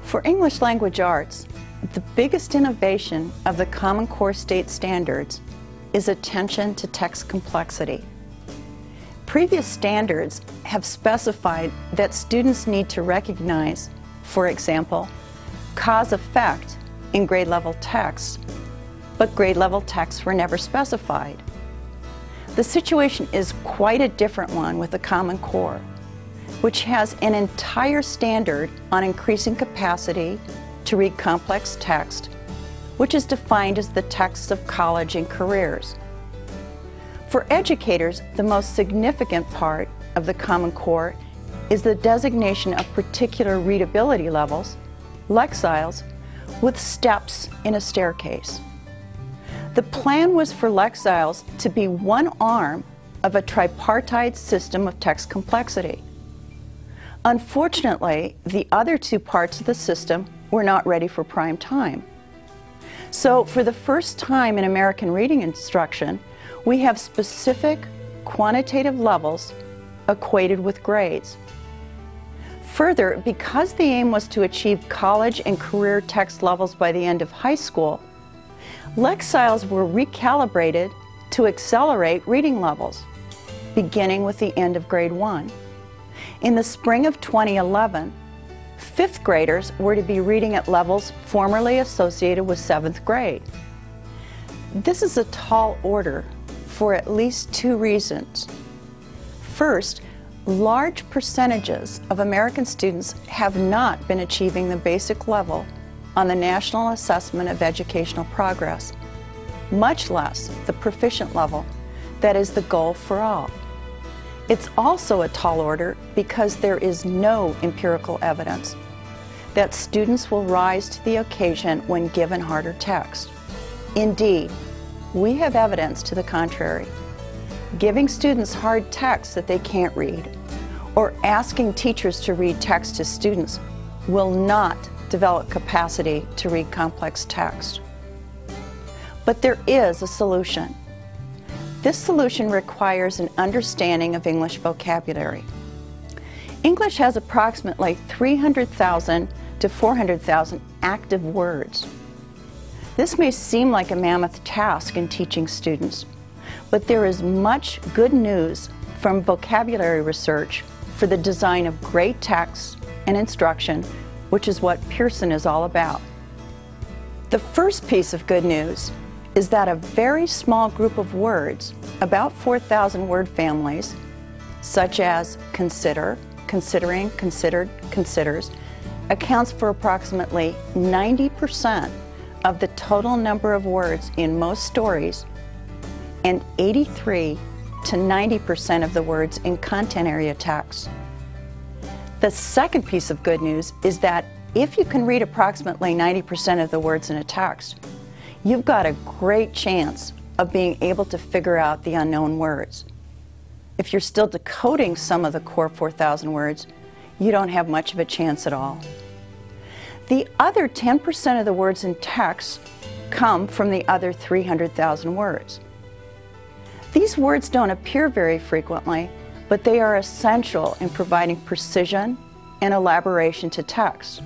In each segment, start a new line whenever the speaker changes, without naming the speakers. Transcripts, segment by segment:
For English language arts, the biggest innovation of the Common Core State Standards is attention to text complexity. Previous standards have specified that students need to recognize, for example, cause-effect in grade-level texts, but grade-level texts were never specified. The situation is quite a different one with the Common Core, which has an entire standard on increasing capacity to read complex text, which is defined as the texts of college and careers. For educators, the most significant part of the Common Core is the designation of particular readability levels, lexiles, with steps in a staircase. The plan was for lexiles to be one arm of a tripartite system of text complexity. Unfortunately, the other two parts of the system were not ready for prime time. So, for the first time in American reading instruction, we have specific quantitative levels equated with grades. Further, because the aim was to achieve college and career text levels by the end of high school, lexiles were recalibrated to accelerate reading levels, beginning with the end of grade 1. In the spring of 2011, 5th graders were to be reading at levels formerly associated with 7th grade. This is a tall order for at least two reasons. First, large percentages of American students have not been achieving the basic level on the National Assessment of Educational Progress, much less the proficient level that is the goal for all. It's also a tall order because there is no empirical evidence that students will rise to the occasion when given harder text. Indeed, we have evidence to the contrary. Giving students hard text that they can't read, or asking teachers to read text to students, will not develop capacity to read complex text. But there is a solution. This solution requires an understanding of English vocabulary. English has approximately 300,000 to 400,000 active words. This may seem like a mammoth task in teaching students, but there is much good news from vocabulary research for the design of great texts and instruction, which is what Pearson is all about. The first piece of good news is that a very small group of words, about 4,000 word families, such as consider, considering, considered, considers, accounts for approximately 90% of the total number of words in most stories and 83 to 90% of the words in content area texts. The second piece of good news is that if you can read approximately 90% of the words in a text, you've got a great chance of being able to figure out the unknown words. If you're still decoding some of the core 4,000 words, you don't have much of a chance at all. The other 10% of the words in text come from the other 300,000 words. These words don't appear very frequently, but they are essential in providing precision and elaboration to text.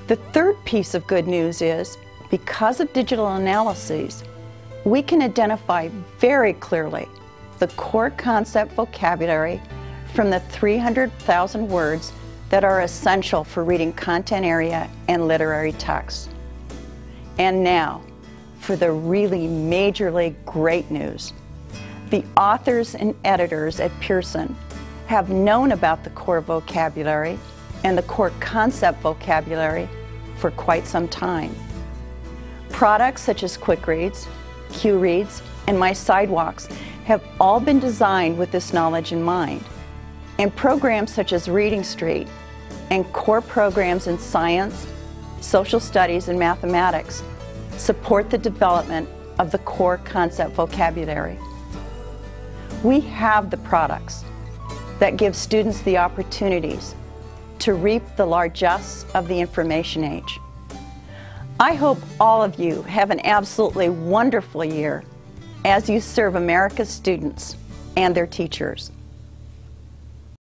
The third piece of good news is, because of digital analyses, we can identify very clearly the core concept vocabulary from the 300,000 words that are essential for reading content area and literary texts. And now, for the really majorly great news. The authors and editors at Pearson have known about the core vocabulary and the core concept vocabulary for quite some time. Products such as QuickReads, QReads, and My Sidewalks have all been designed with this knowledge in mind. And programs such as Reading Street and core programs in science, social studies, and mathematics support the development of the core concept vocabulary. We have the products that give students the opportunities to reap the largesse of the information age. I hope all of you have an absolutely wonderful year as you serve America's students and their teachers.